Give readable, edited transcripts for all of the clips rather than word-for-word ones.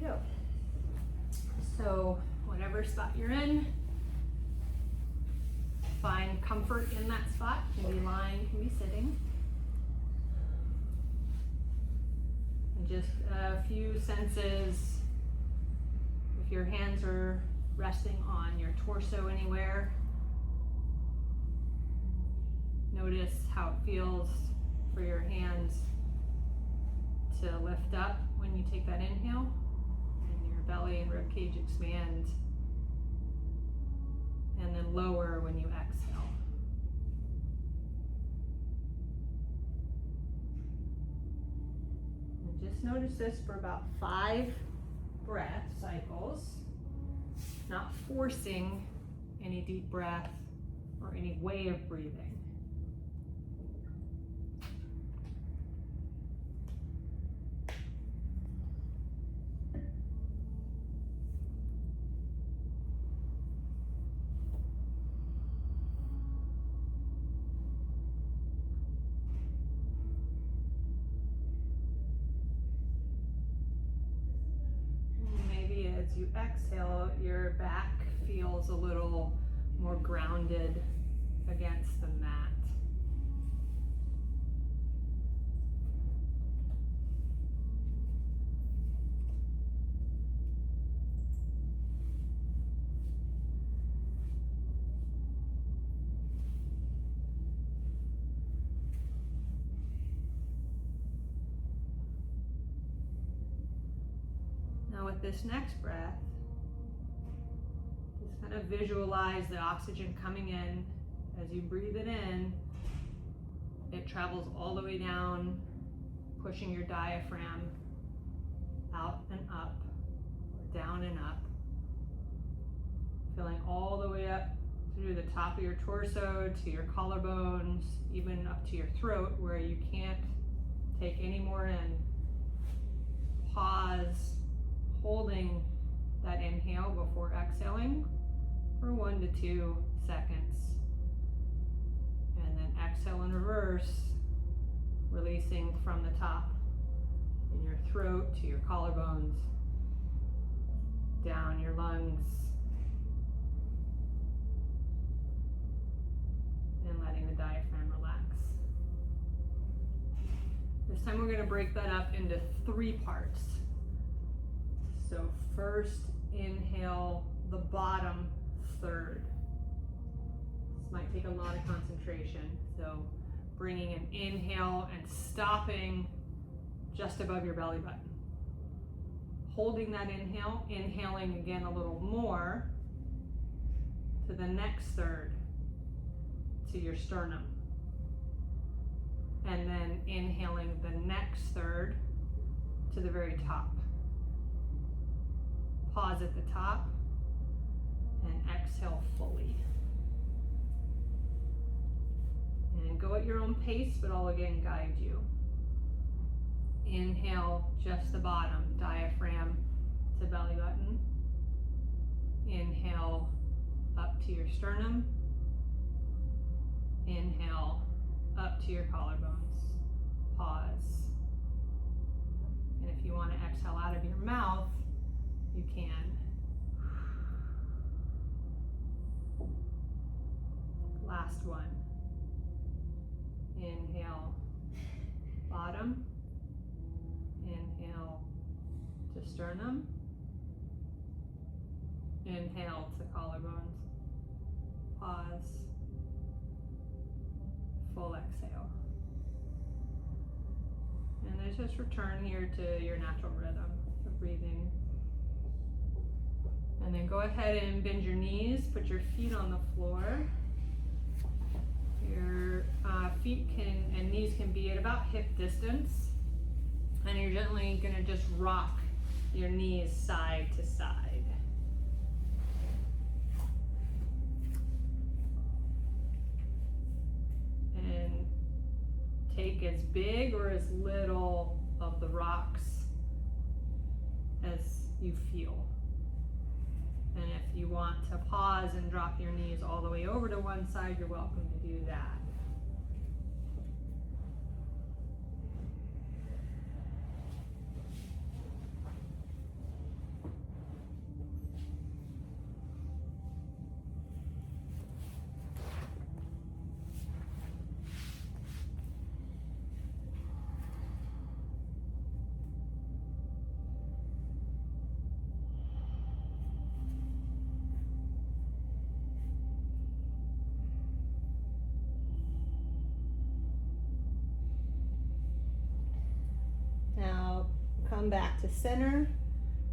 go. So whatever spot you're in, find comfort in that spot. Can be lying, can be sitting. And just a few senses. If your hands are resting on your torso anywhere, notice how it feels for your hands to lift up when you take that inhale, and your belly and rib cage expand, and then lower when you exhale. And just notice this for about 5 breath cycles, not forcing any deep breath or any way of breathing. As you exhale, your back feels a little more grounded against the mat. Now with this next breath, just kind of visualize the oxygen coming in. As you breathe it in, it travels all the way down, pushing your diaphragm out and up, or down and up, filling all the way up through the top of your torso to your collarbones, even up to your throat where you can't take any more in. Pause, holding that inhale before exhaling for 1 to 2 seconds. And then exhale in reverse, releasing from the top in your throat to your collarbones, down your lungs, and letting the diaphragm relax. This time we're going to break that up into 3 parts. So first, inhale the bottom third. This might take a lot of concentration. So bringing an inhale and stopping just above your belly button. Holding that inhale, inhaling again a little more to the next third, to your sternum. And then inhaling the next third to the very top. Pause at the top and exhale fully. And go at your own pace, but I'll again guide you. Inhale just the bottom, diaphragm to belly button. Inhale up to your sternum. Inhale up to your collarbones. Pause. And if you want to exhale out of your mouth, you can. Last one. Inhale, bottom. Inhale to sternum. Inhale to collarbones. Pause. Full exhale. And then just return here to your natural rhythm of breathing. And then go ahead and bend your knees, put your feet on the floor. Your feet and knees can be at about hip distance. And you're gently gonna just rock your knees side to side. And take as big or as little of the rocks as you feel. And if you want to pause and drop your knees all the way over to one side, you're welcome to do that. Come back to center.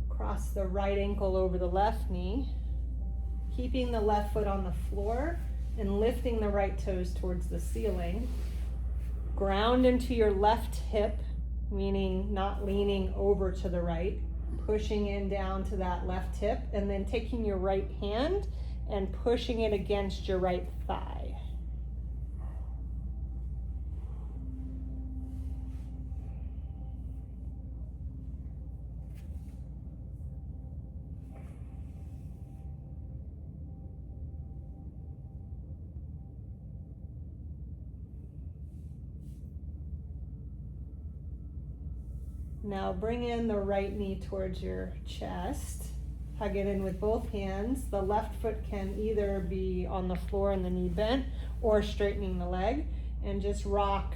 Cross the right ankle over the left knee. Keeping the left foot on the floor and lifting the right toes towards the ceiling. Ground into your left hip, meaning not leaning over to the right. Pushing in down to that left hip, and then taking your right hand and pushing it against your right thigh. Now bring in the right knee towards your chest. Hug it in with both hands. The left foot can either be on the floor and the knee bent or straightening the leg. And just rock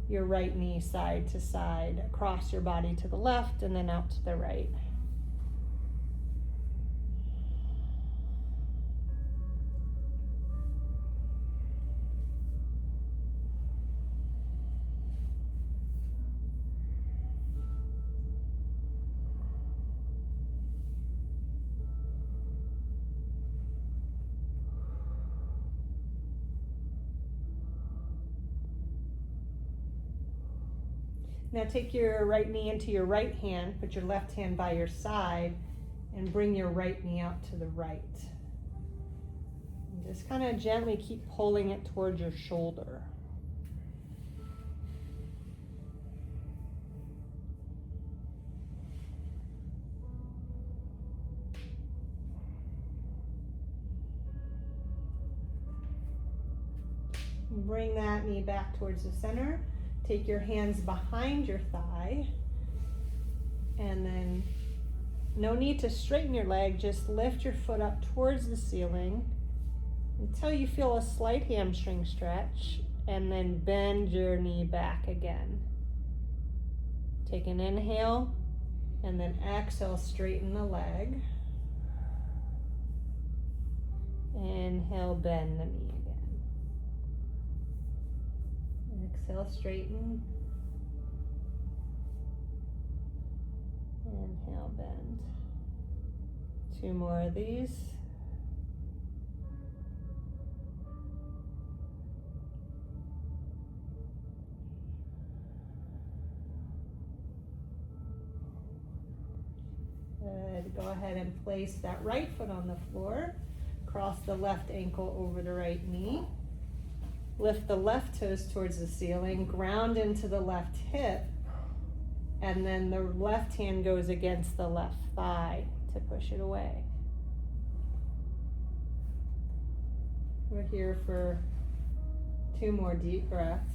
your right knee side to side, across your body to the left and then out to the right. Now take your right knee into your right hand, put your left hand by your side, and bring your right knee out to the right. And just kind of gently keep pulling it towards your shoulder. Bring that knee back towards the center. Take your hands behind your thigh, and then no need to straighten your leg, just lift your foot up towards the ceiling until you feel a slight hamstring stretch, and then bend your knee back again. Take an inhale, and then exhale, straighten the leg. Inhale, bend the knee again. Exhale, straighten. Inhale, bend. 2 more of these. Good. Go ahead and place that right foot on the floor. Cross the left ankle over the right knee. Lift the left toes towards the ceiling, ground into the left hip, and then the left hand goes against the left thigh to push it away. We're here for 2 more deep breaths.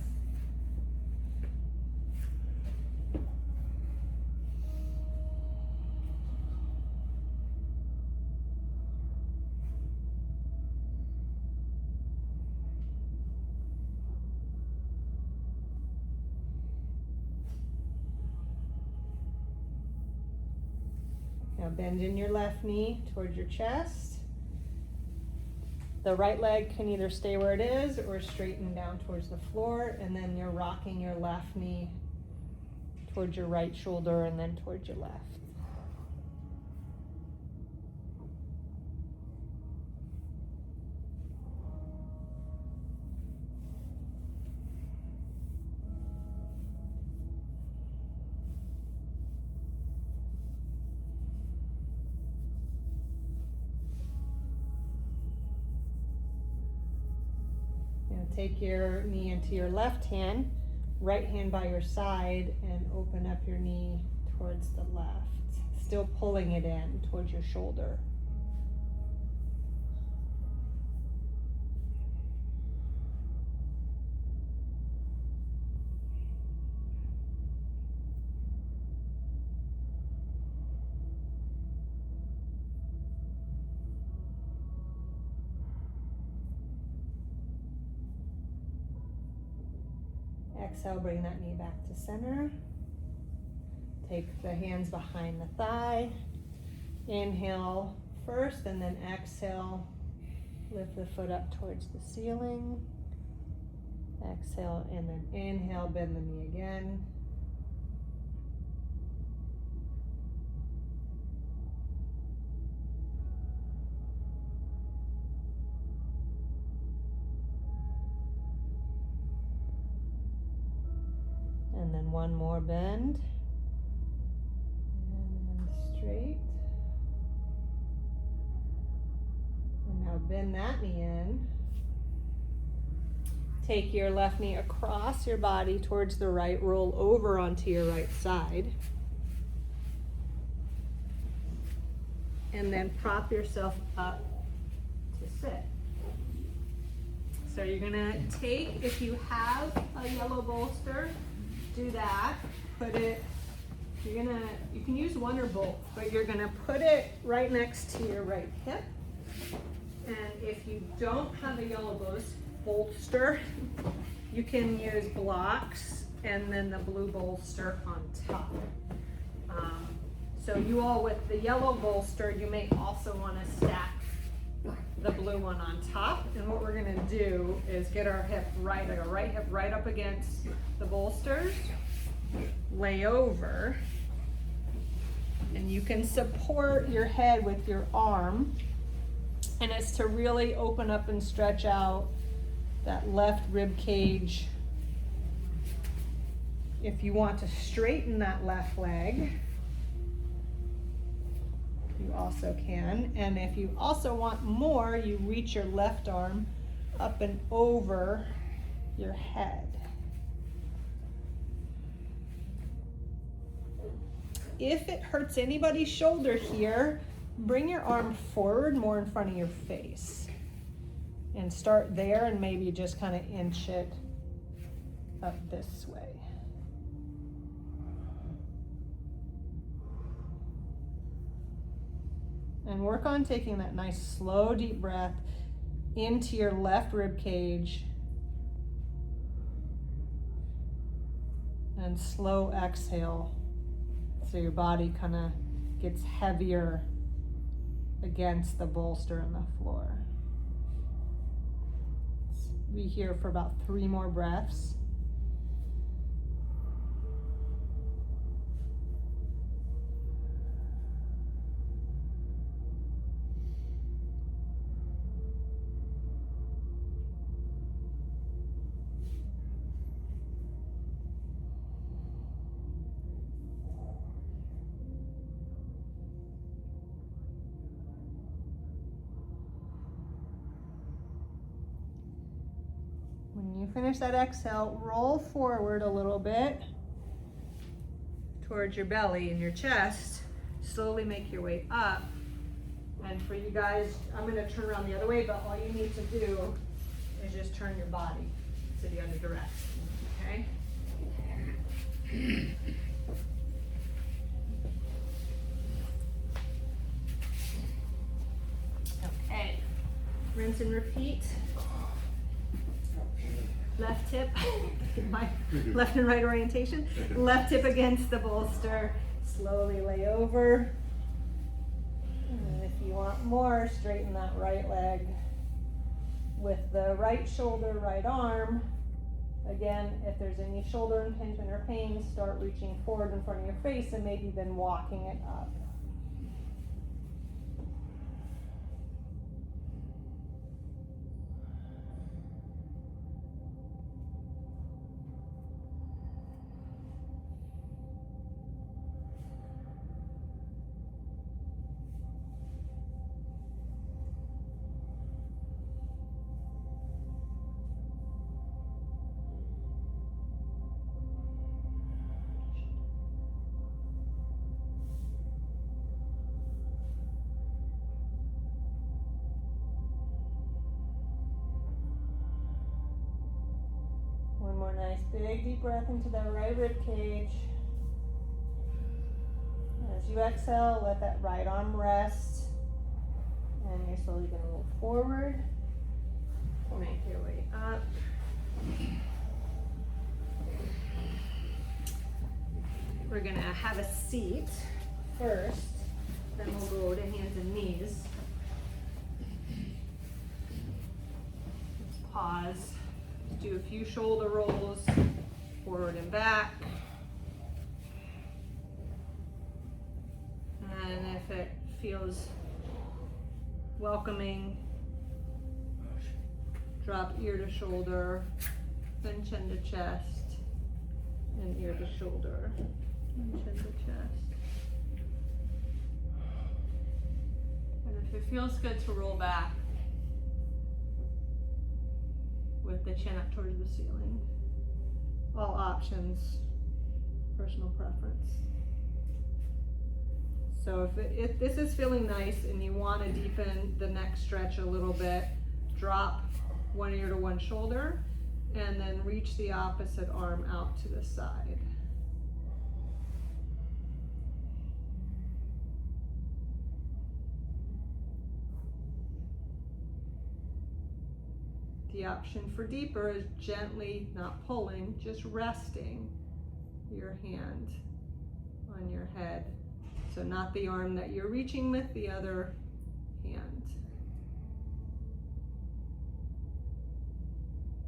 Now bend in your left knee towards your chest. The right leg can either stay where it is or straighten down towards the floor, and then you're rocking your left knee towards your right shoulder and then towards your left. Take your knee into your left hand, right hand by your side, and open up your knee towards the left. Still pulling it in towards your shoulder. Exhale, bring that knee back to center. Take the hands behind the thigh. Inhale first, and then exhale. Lift the foot up towards the ceiling. Exhale, and then inhale, bend the knee again. one more bend. And then straight. And now bend that knee in. Take your left knee across your body towards the right, roll over onto your right side. And then prop yourself up to sit. So you're gonna take, if you have a yellow bolster, do that. Put it, you can use one or both, but you're gonna put it right next to your right hip. And if you don't have a yellow bolster, you can use blocks and then the blue bolster on top. So you all with the yellow bolster, you may also want to stack the blue one on top. And what we're going to do is get our hip right, like our right hip right up against the bolsters, lay over, and you can support your head with your arm. And it's to really open up and stretch out that left rib cage. If you want to straighten that left leg, you also can. And if you also want more, you reach your left arm up and over your head. If it hurts anybody's shoulder here, bring your arm forward more in front of your face. And start there and maybe just kind of inch it up this way. And work on taking that nice slow deep breath into your left rib cage. And slow exhale so your body kind of gets heavier against the bolster and the floor. Be here for about 3 more breaths. When you finish that exhale, roll forward a little bit towards your belly and your chest. Slowly make your way up. And for you guys, I'm going to turn around the other way, but all you need to do is just turn your body to the other direction. Okay? Okay. Rinse and repeat. Left hip, my left and right orientation. Left hip against the bolster. Slowly lay over. And if you want more, straighten that right leg with the right shoulder, right arm. Again, if there's any shoulder impingement or pain, start reaching forward in front of your face and maybe then walking it up. One more nice big deep breath into that right rib cage. As you exhale, let that right arm rest. And you're slowly going to move forward. Make your way up. We're going to have a seat first. Then we'll go to hands and knees. Let's pause. Do a few shoulder rolls, forward and back. And if it feels welcoming, drop ear to shoulder, then chin to chest. and ear to shoulder, and chin to chest. And if it feels good to roll back with the chin up towards the ceiling. All options, personal preference. So if this is feeling nice and you want to deepen the neck stretch a little bit, drop one ear to one shoulder and then reach the opposite arm out to the side. The option for deeper is gently, not pulling, just resting your hand on your head. So not the arm that you're reaching with, the other hand.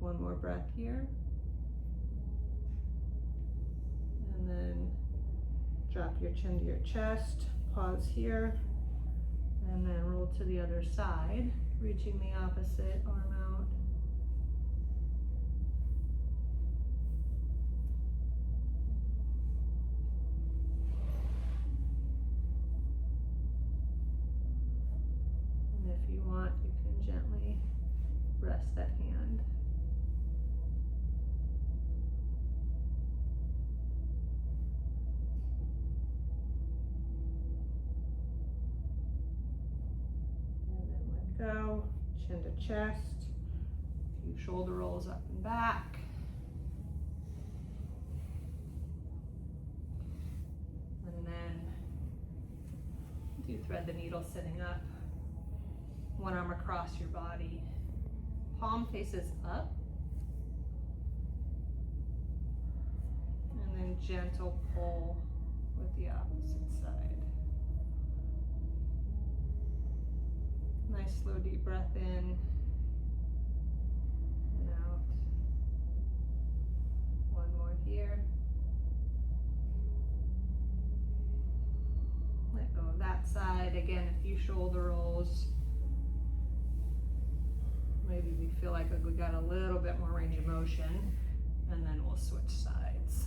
One more breath here. And then drop your chin to your chest, pause here, and then roll to the other side, reaching the opposite arm out. And if you want, you can gently rest that hand. Go, chin to chest, a few shoulder rolls up and back. And then do thread the needle sitting up, one arm across your body, palm faces up, and then gentle pull with the opposite side. Nice slow deep breath in and out. One more here. Let go of that side. Again, a few shoulder rolls. Maybe we feel like we got a little bit more range of motion, and then we'll switch sides.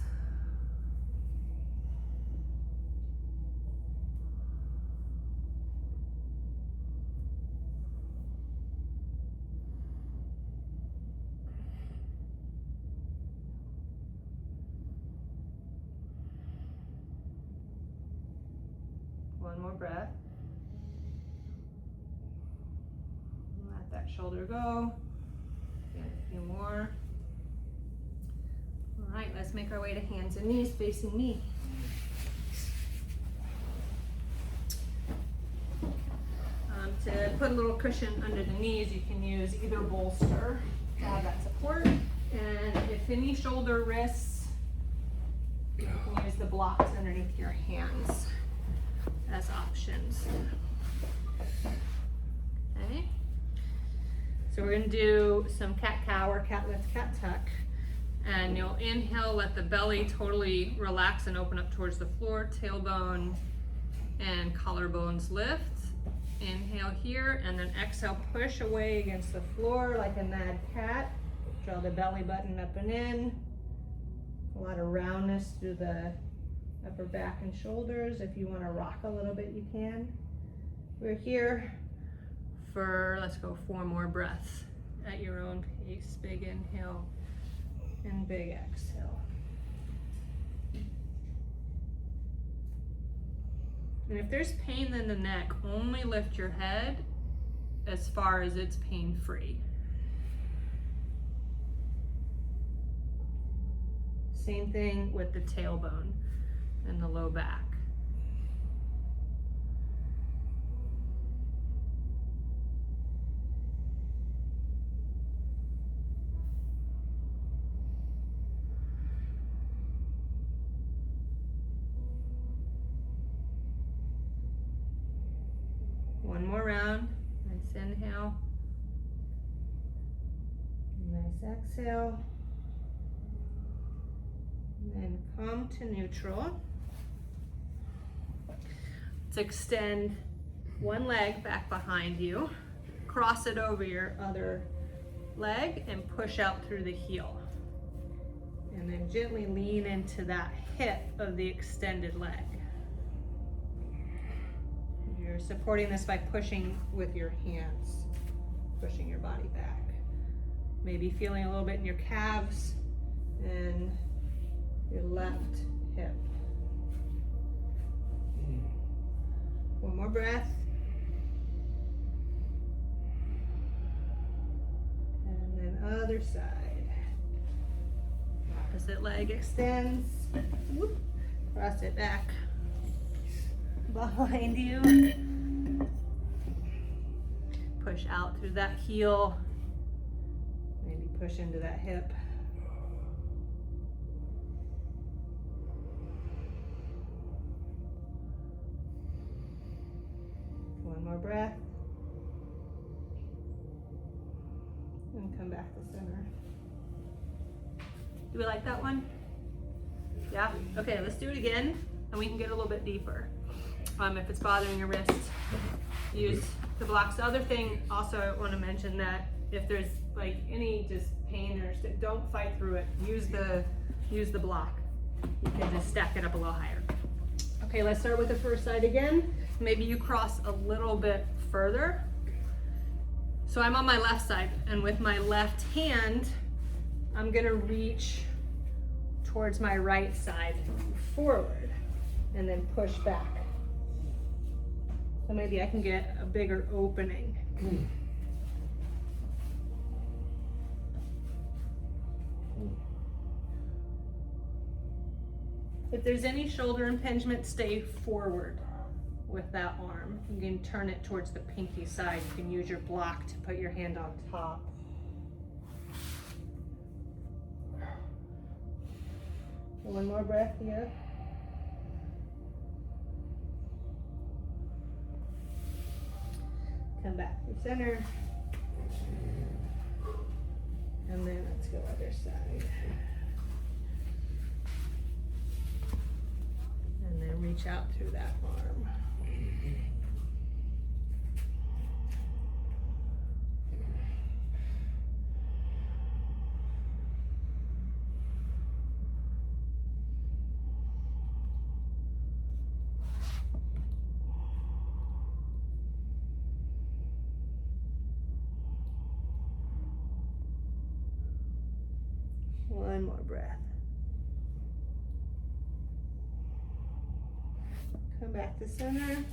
One more breath. Let that shoulder go. Again, a few more. All right, let's make our way to hands and knees facing me. To put a little cushion under the knees, you can use either bolster to have that support. And if any shoulder wrists, you can use the blocks underneath your hands as options. Okay, so we're going to do some cat-cow or cat lift, cat tuck, and you'll inhale, let the belly totally relax and open up towards the floor, tailbone and collarbones lift. Inhale here, and then exhale, push away against the floor like a mad cat. Draw the belly button up and in. A lot of roundness through the upper back and shoulders. If you want to rock a little bit, you can. We're here for, let's go 4 more breaths at your own pace. Big inhale and big exhale. And if there's pain in the neck, only lift your head as far as it's pain-free. Same thing with the tailbone and the low back. One more round. Nice inhale. Nice exhale. And then come to neutral. Let's extend one leg back behind you. Cross it over your other leg and push out through the heel. And then gently lean into that hip of the extended leg. You're supporting this by pushing with your hands, pushing your body back. Maybe feeling a little bit in your calves and your left hip. One more breath. And then other side. Opposite leg extends. Whoop. Cross it back behind you. Push out through that heel. Maybe push into that hip. One more breath. And come back to center. Do we like that one? Yeah? Okay, let's do it again, and we can get a little bit deeper. If it's bothering your wrists, use the blocks. The other thing, also, I want to mention that if there's like any just pain or don't fight through it. Use the block. You can just stack it up a little higher. Okay, let's start with the first side again. Maybe you cross a little bit further. So I'm on my left side, and with my left hand, I'm gonna reach towards my right side forward and then push back. So maybe I can get a bigger opening. If there's any shoulder impingement, stay forward with that arm. You can turn it towards the pinky side. You can use your block to put your hand on top. One more breath here. Come back to center. And then let's go other side. And then reach out through that arm. One more breath. Come back to center.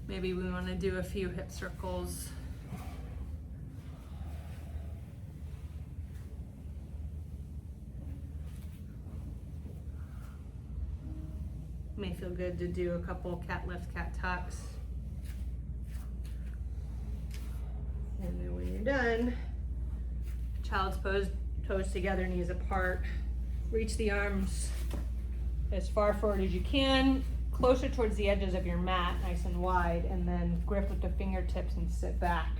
Maybe we want to do a few hip circles. May feel good to do a couple cat lifts, cat tucks. And then when you're done, child's pose, toes together, knees apart. Reach the arms as far forward as you can, closer towards the edges of your mat, nice and wide, and then grip with the fingertips and sit back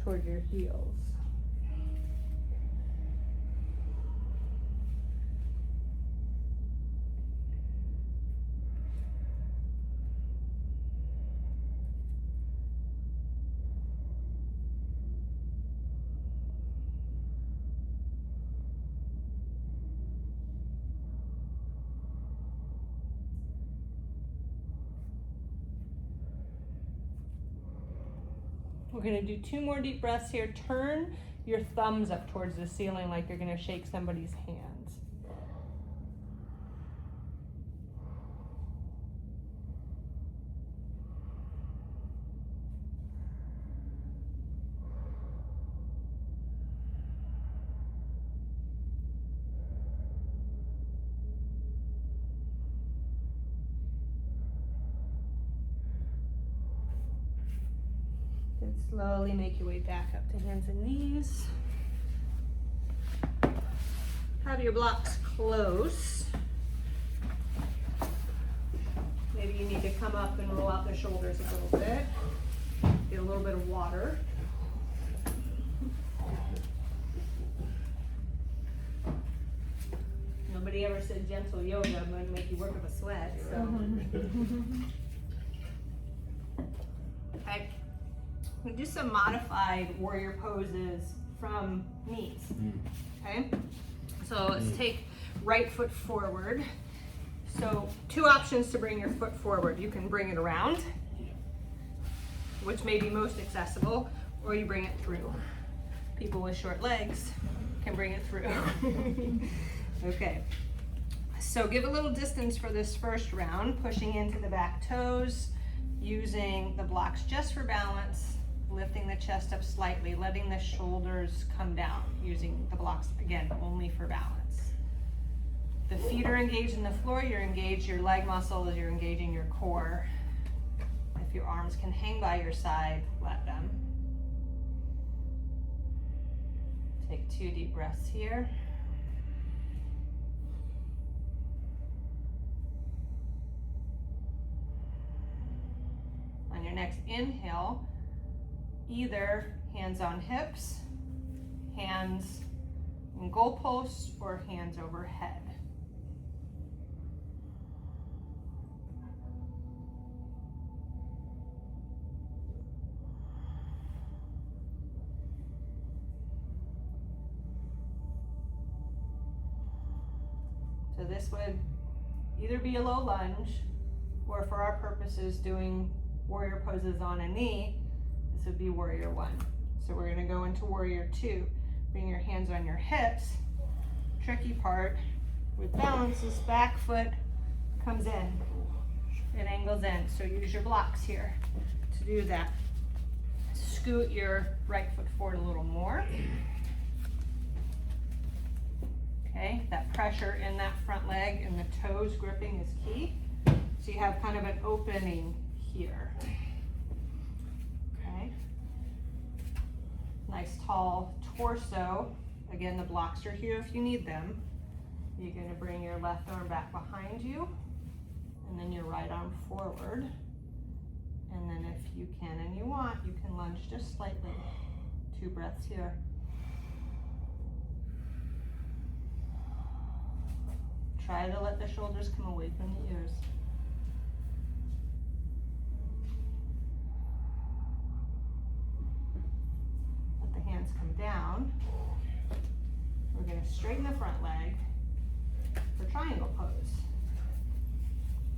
toward your heels. We're gonna do 2 more deep breaths here. Turn your thumbs up towards the ceiling like you're gonna shake somebody's hands. And slowly make your way back up to hands and knees. Have your blocks close. Maybe you need to come up and roll out the shoulders a little bit. Get a little bit of water. Nobody ever said gentle yoga. I'm going to make you work up a sweat. So. Okay. We'll do some modified warrior poses from knees. Okay? So let's take right foot forward. So 2 options to bring your foot forward. You can bring it around, which may be most accessible, or you bring it through. People with short legs can bring it through. Okay. So give a little distance for this first round, pushing into the back toes, using the blocks just for balance, lifting the chest up slightly, letting the shoulders come down, using the blocks, again, only for balance. The feet are engaged in the floor, you're engaged your leg muscles, you're engaging your core. If your arms can hang by your side, let them. Take 2 deep breaths here. On your next inhale, either hands on hips, hands in goalposts, or hands overhead. So this would either be a low lunge, or for our purposes doing warrior poses on a knee, this would be warrior 1. So we're gonna go into warrior 2. Bring your hands on your hips. Tricky part with balance is back foot comes in. It angles in, so use your blocks here to do that. Scoot your right foot forward a little more. Okay, that pressure in that front leg and the toes gripping is key. So you have kind of an opening here. Okay. Nice tall torso. Again, the blocks are here if you need them. You're going to bring your left arm back behind you, and then your right arm forward. And then if you can and you want, you can lunge just slightly. 2 breaths here. Try to let the shoulders come away from the ears. Let the hands come down. We're going to straighten the front leg for triangle pose.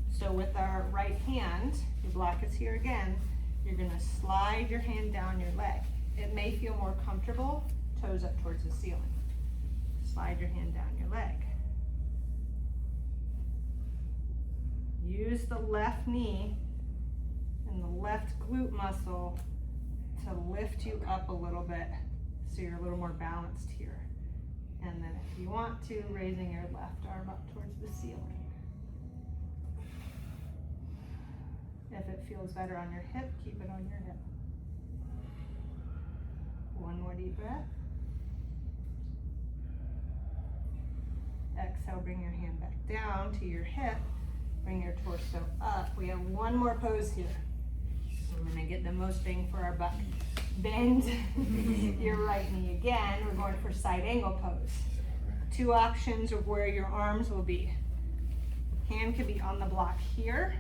So with our right hand, your block is here again, you're going to slide your hand down your leg. It may feel more comfortable, toes up towards the ceiling. Slide your hand down your leg. Use the left knee and the left glute muscle to lift you up a little bit so you're a little more balanced here. And then if you want to, raising your left arm up towards the ceiling. If it feels better on your hip, keep it on your hip. 1 more deep breath. Exhale, bring your hand back down to your hip. Bring your torso up. We have 1 more pose here. I'm gonna get the most bang for our buck. Bend your right knee again. We're going for side angle pose. 2 options of where your arms will be. Hand can be on the block here,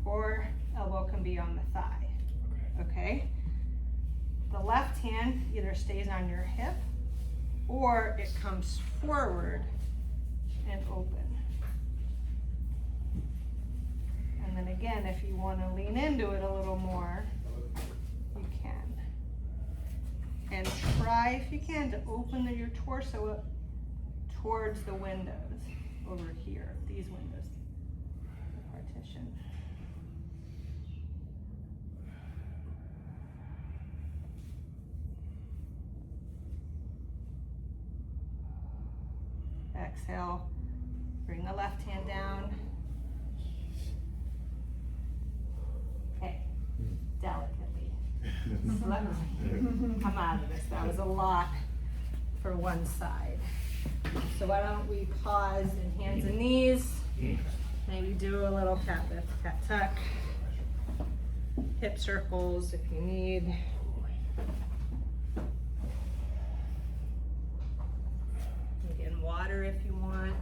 or elbow can be on the thigh. Okay? The left hand either stays on your hip, or it comes forward and open. And then again, if you want to lean into it a little more, you can. And try, if you can, to open your torso up towards the windows over here, these windows, the partition. Exhale, bring the left hand down. Okay, delicately, slowly, come out of this. That was a lot for one side. So why don't we pause in hands and knees, maybe do a little cat lift, cat tuck, hip circles if you need. Again, water if you want.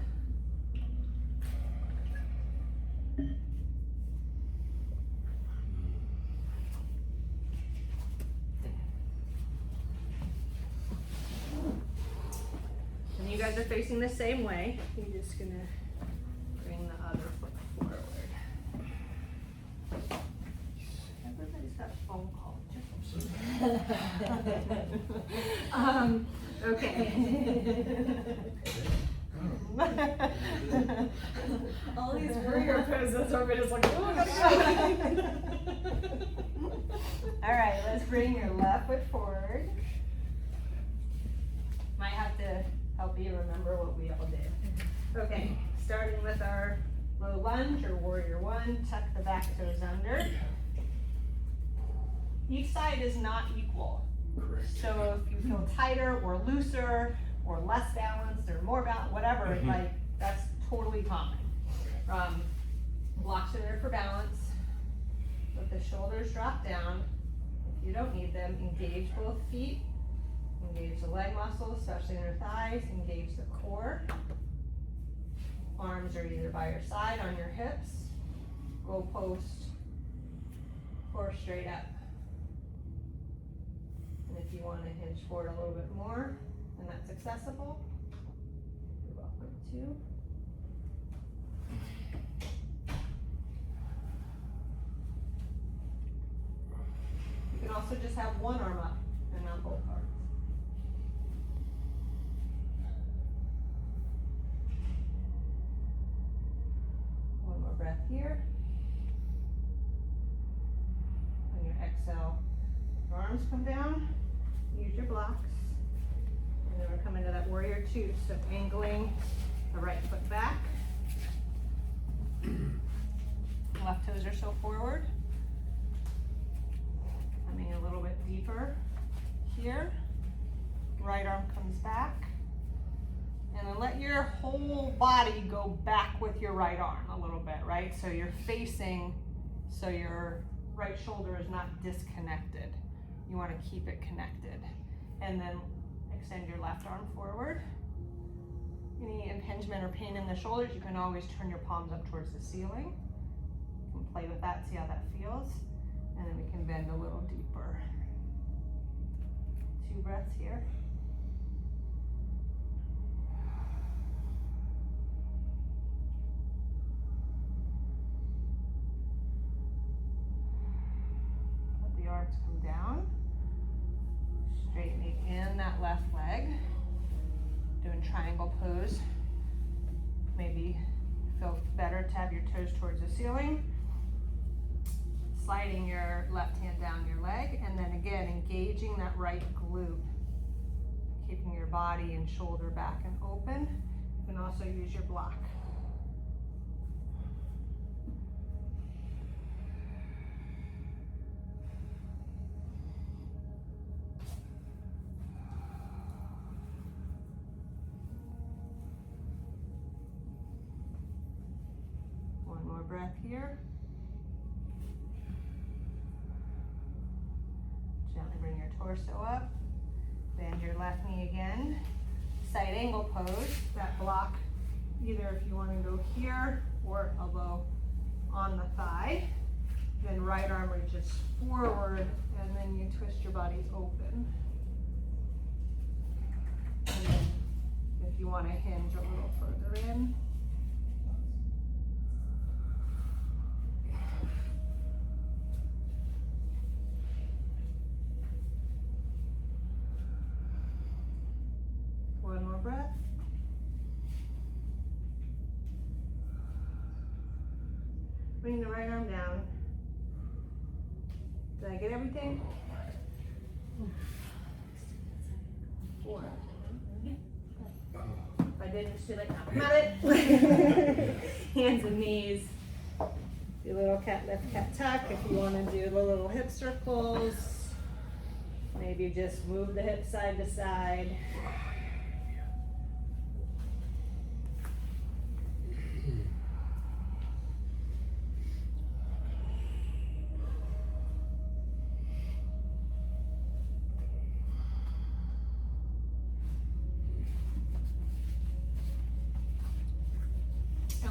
hands are facing the same way. You're just gonna bring the other foot forward. Everybody's got a phone call. Okay. All these warrior poses are just like, oh, I gotta go. All right, let's bring your left foot forward. Might have to help you remember what we all did. Okay, starting with our low lunge or warrior one, tuck the back toes under. Each side is not equal. Correct. So if you feel tighter or looser or less balanced or more balanced, whatever, like that's totally common. Blocks are there for balance. Let the shoulders drop down. If you don't need them, engage both feet. Engage the leg muscles, especially inner thighs. Engage the core. Arms are either by your side, on your hips, goal post, or straight up. And if you want to hinge forward a little bit more, and that's accessible, you're welcome to. You can also just have one arm up and not both arms. One more breath here. On your exhale, your arms come down. Use your blocks. And then we're coming to that warrior two. So angling the right foot back. Left toes are so forward. Coming a little bit deeper here. Right arm comes back. And then let your whole body go back with your right arm a little bit, right? So you're facing, so your right shoulder is not disconnected. You want to keep it connected. And then extend your left arm forward. Any impingement or pain in the shoulders, you can always turn your palms up towards the ceiling. You can play with that, see how that feels. And then we can bend a little deeper. 2 breaths here. Let the arms come down. Straightening in that left leg. Doing triangle pose. Maybe feel better to have your toes towards the ceiling. Sliding your left hand down your leg, and then again engaging that right glute. Keeping your body and shoulder back and open. You can also use your block. One more breath here. Gently bring your torso up. Bend your left knee again. Side angle pose. That block, either if you want to go here or elbow on the thigh. Then right arm reaches forward, and then you twist your body open. And then if you want to hinge a little further in. One more breath. Bring the right arm down. Did I get everything? 4. If I didn't, just do like that. Got it. Hands and knees. Do a little cat lift, cat tuck. If you want to do the little hip circles, maybe just move the hips side to side.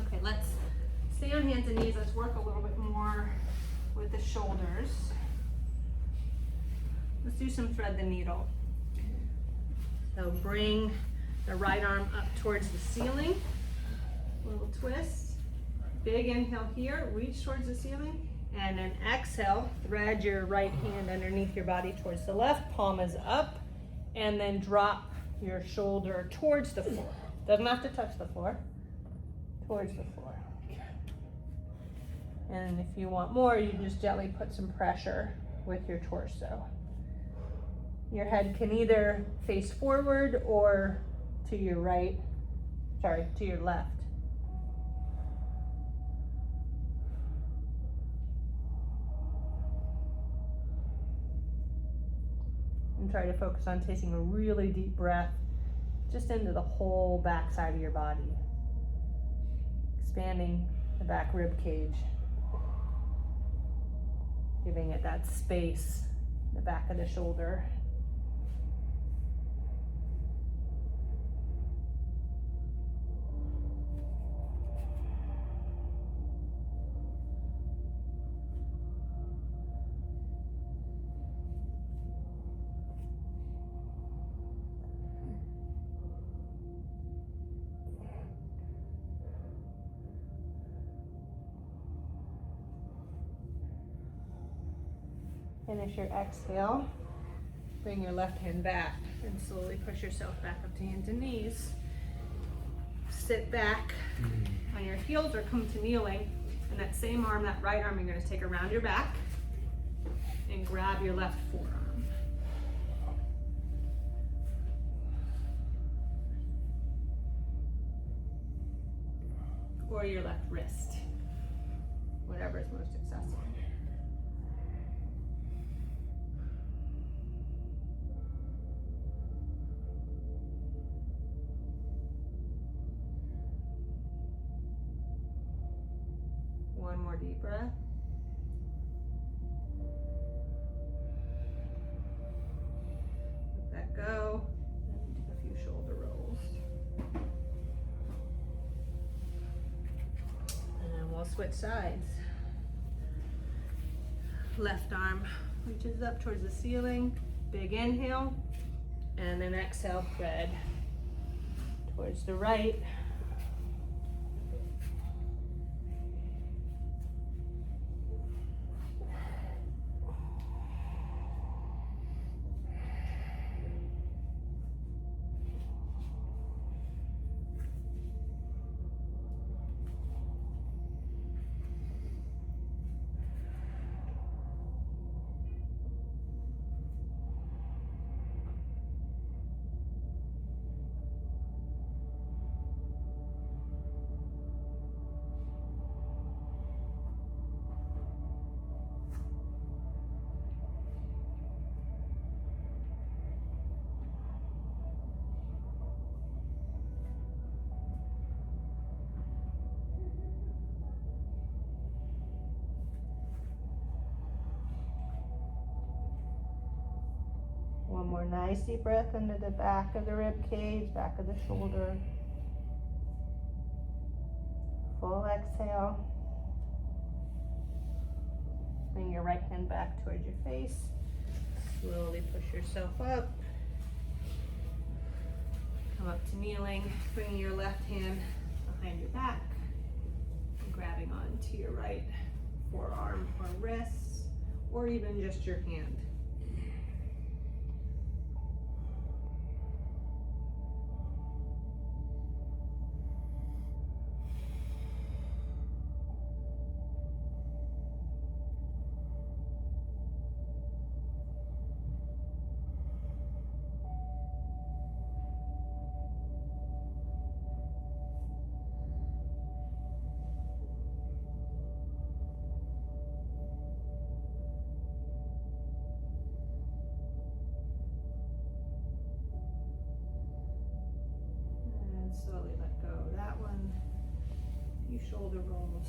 Okay, let's stay on hands and knees. Let's work a little bit more with the shoulders. Let's do some thread the needle. So bring The right arm up towards the ceiling. Little twist. Big inhale here, reach towards the ceiling. And then exhale, thread your right hand underneath your body towards the left, palm is up. And then drop your shoulder towards the floor. Doesn't have to touch the floor. Towards the floor. And if you want more, you just gently put some pressure with your torso. Your head can either face forward or to your right, to your left. And try to focus on taking a really deep breath just into the whole back side of your body. Expanding the back rib cage. Giving it that space in the back of the shoulder. Finish your exhale. Bring your left hand back and slowly push yourself back up to hands and knees. Sit back on your heels or come to kneeling. And that same arm, that right arm, you're going to take around your back and grab your left forearm. Or your left wrist. Whatever is most accessible. One more deep breath. Let that go. And do a few shoulder rolls. And then we'll switch sides. Left arm reaches up towards the ceiling. Big inhale. And then exhale, thread towards the right. One more nice deep breath into the back of the rib cage, back of the shoulder. Full exhale. Bring your right hand back towards your face. Slowly push yourself up. Come up to kneeling, bringing your left hand behind your back. And grabbing onto your right forearm or wrist, or even just your hand. Slowly let go of that one. Few shoulder rolls.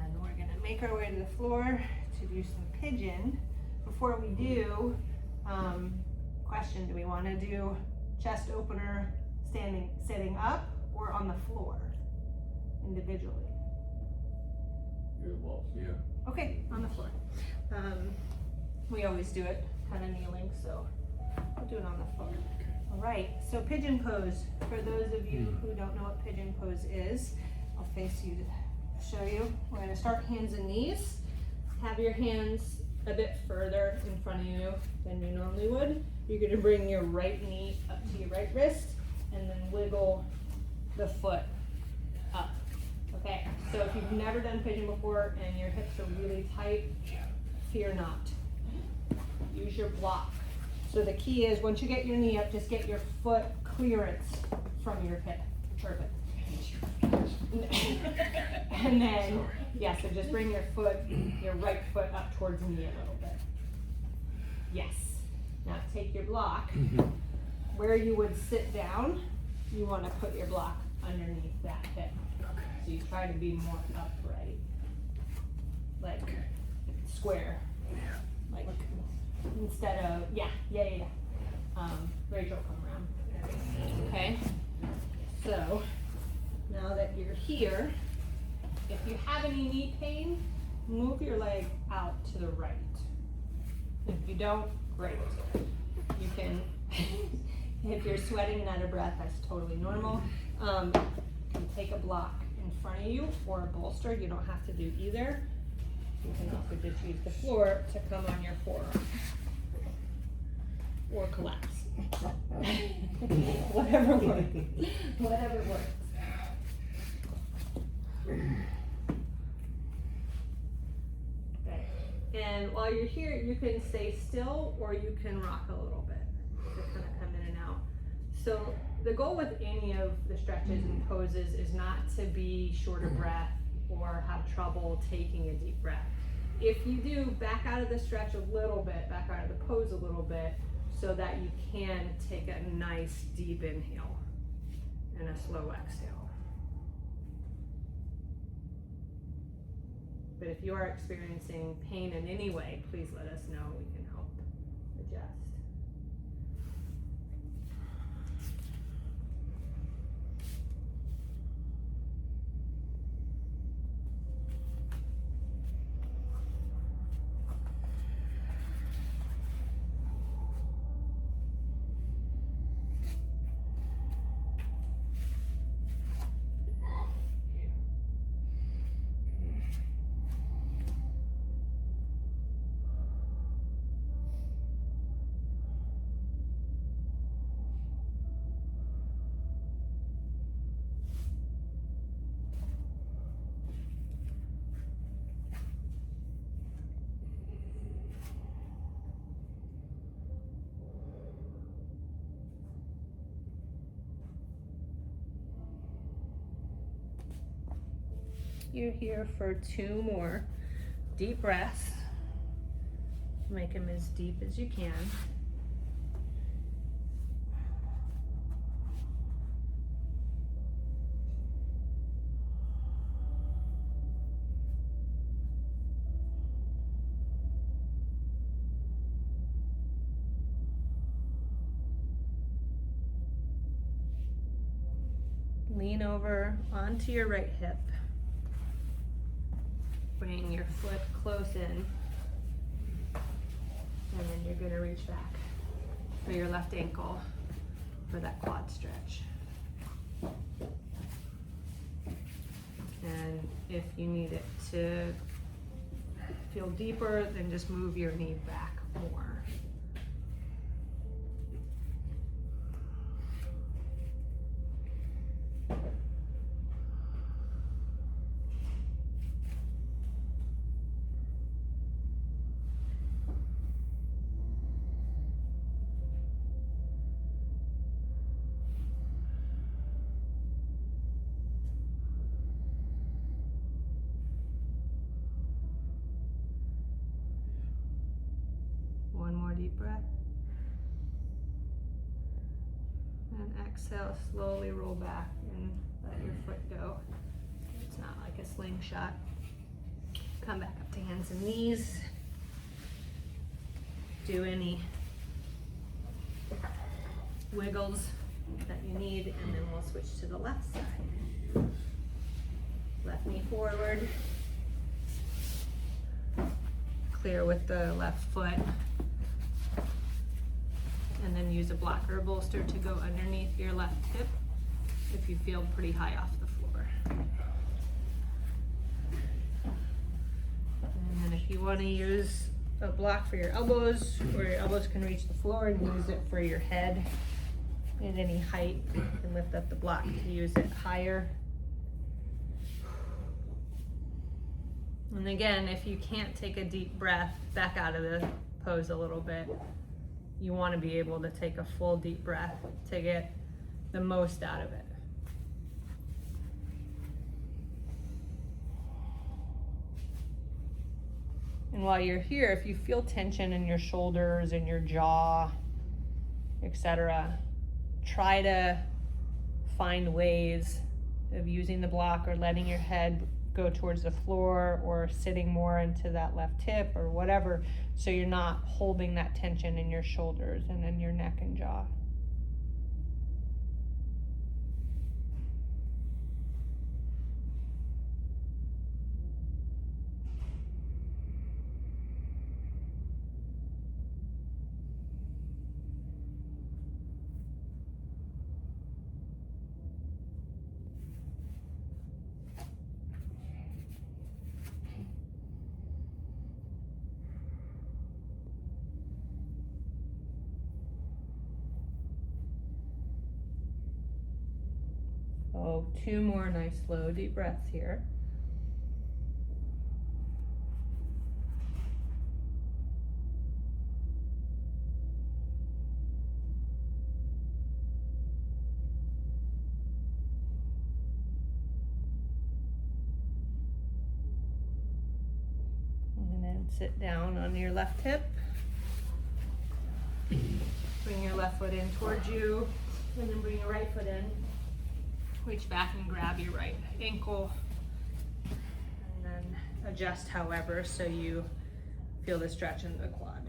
And we're gonna make our way to the floor to do some pigeon. Before we do, question, do we wanna do chest opener sitting up or on the floor individually? You're the boss, yeah. Okay, on the floor. We always do it kind of kneeling, so We'll do it on the floor. All right, so pigeon pose. For those of you who don't know what pigeon pose is, I'll face you to show you. We're gonna start hands and knees. Have your hands a bit further in front of you than you normally would. You're gonna bring your right knee up to your right wrist and then wiggle the foot up. Okay, so if you've never done pigeon before and your hips are really tight, fear not. Use your block. So the key is once you get your knee up, just get your foot clearance from your hip. Perfect. And then, yeah, so just bring your right foot up towards me a little bit. Yes. Now take your block. Where you would sit down, you want to put your block underneath that hip. So you try to be more upright. Like square. Like instead of, yeah. Rachel, come around. Okay? So, now that you're here, if you have any knee pain, move your leg out to the right. If you don't, great. You can, if you're sweating and out of breath, that's totally normal. You can take a block in front of you or a bolster. You don't have to do either. You can also just use the floor to come on your forearm. Or collapse. Whatever works. Whatever works. Okay. And while you're here, you can stay still or you can rock a little bit. Just kind of come in and out. So the goal with any of the stretches and poses is not to be short of breath or have trouble taking a deep breath. If you do, back out of the stretch a little bit, back out of the pose a little bit, so that you can take a nice deep inhale and a slow exhale. But if you are experiencing pain in any way, please let us know. We can help adjust. You're here for 2 more deep breaths. Make them as deep as you can. Lean over onto your right hip. Bring your foot close in, and then you're going to reach back for your left ankle for that quad stretch. And if you need it to feel deeper, then just move your knee back more. One more deep breath. And exhale, slowly roll back and let your foot go. It's not like a slingshot. Come back up to hands and knees. Do any wiggles that you need, and then we'll switch to the left side. Left knee forward. Clear with the left foot. and then use a blocker bolster to go underneath your left hip if you feel pretty high off the floor. And then if you want to use a block for your elbows, where your elbows can reach the floor, and use it for your head at any height, you can lift up the block to use it higher. And again, if you can't take a deep breath, back out of the pose a little bit. You want to be able to take a full deep breath to get the most out of it. And while you're here, if you feel tension in your shoulders and your jaw, etc., try to find ways of using the block or letting your head go towards the floor or sitting more into that left hip or whatever, so you're not holding that tension in your shoulders and in your neck and jaw. So 2 more nice slow deep breaths here. And then sit down on your left hip. Bring your left foot in towards you, and then bring your right foot in. Reach back and grab your right ankle, and then adjust however so you feel the stretch in the quad.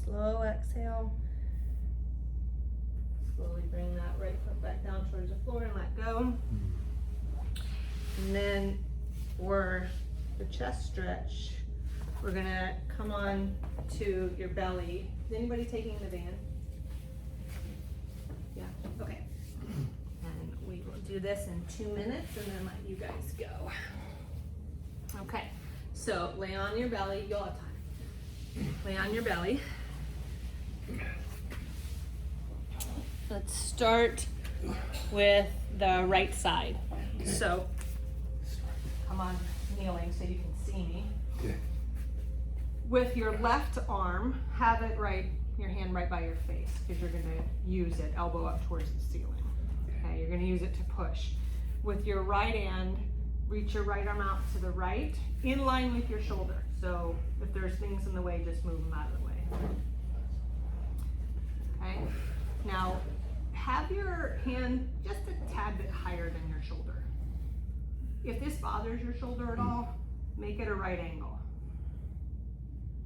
Slow exhale. Slowly bring that right foot back down towards the floor and let go. And then for the chest stretch, we're gonna come on to your belly. Is anybody taking the van? Yeah, okay. And we will do this in 2 minutes and then let you guys go. Okay, so lay on your belly, you'll have time. Lay on your belly. Let's start with the right side. So come on, kneeling so you can see me. With your left arm, have it right, your hand right by your face, because you're gonna use it elbow up towards the ceiling. Okay, you're gonna use it to push. With your right hand, reach your right arm out to the right, in line with your shoulder. So if there's things in the way, just move them out of the way. Okay, now have your hand just a tad bit higher than your shoulder. If this bothers your shoulder at all, make it a right angle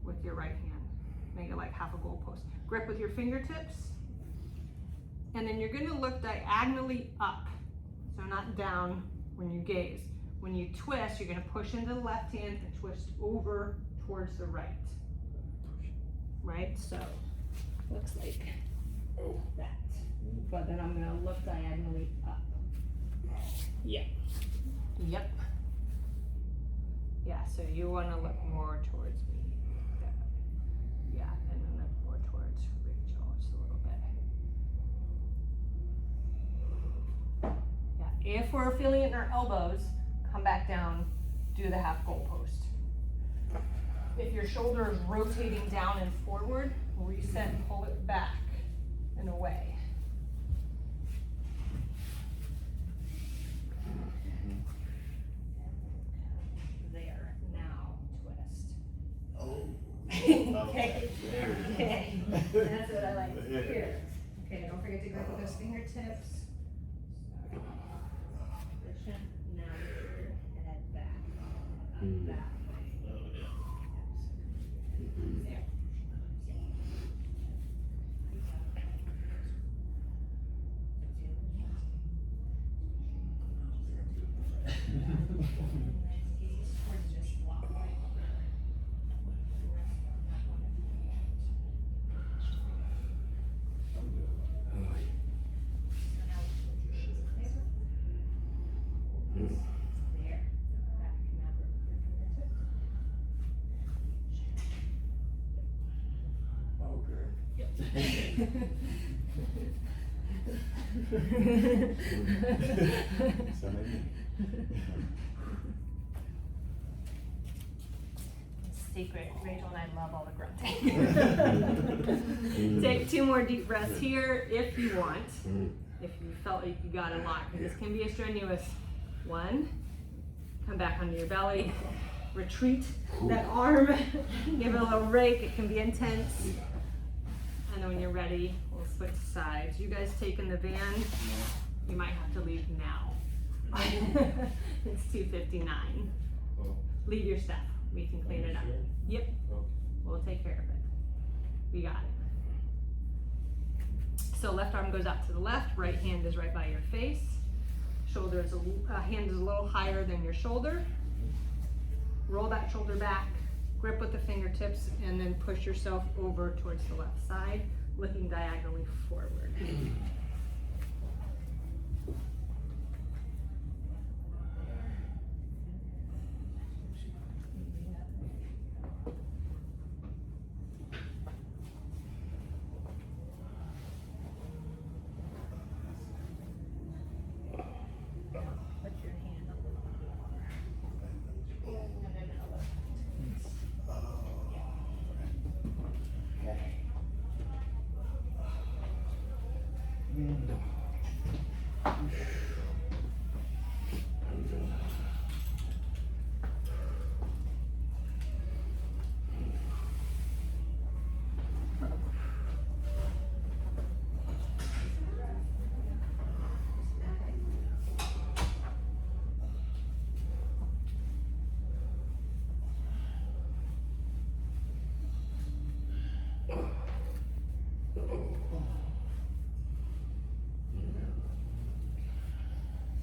with your right hand. Make it like half a goalpost. Grip with your fingertips, and then you're gonna look diagonally up, so not down when you gaze. When you twist, you're gonna push into the left hand and twist over towards the right. Right, so looks like that. But then I'm gonna look diagonally up. Yep. Yep. Yeah, so you wanna look more towards me. Yeah, and then look more towards Rachel just a little bit. Yeah, if we're feeling it in our elbows, come back down, do the half goalpost. If your shoulder is rotating down and forward, reset and pull it back and away. There, now twist. That's what I like to hear. Okay, don't forget to grab with those fingertips. Position. Now your head back. Up that way. There. Gaze towards this wall right there. There. Back now with your fingertips. So maybe. Secret, Rachel and I love all the grunting. Take 2 more deep breaths here if you want. If you felt like you got a lot, because this can be a strenuous one. Come back onto your belly. Retreat that arm. Give it a little rake. It can be intense. And then when you're ready, we'll switch sides. You guys take in the van. You might have to leave now. It's 2:59. Leave your stuff. We can clean it up. Yep. We'll take care of it. We got it. So left arm goes out to the left, right hand is right by your face. Shoulder is hand is a little higher than your shoulder. Roll that shoulder back, grip with the fingertips, and then push yourself over towards the left side, looking diagonally forward. Put your hand a little more. And then elbow.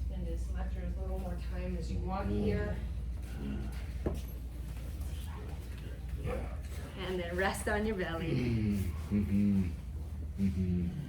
Spend as much or as little more time as you want here. And then rest on your belly.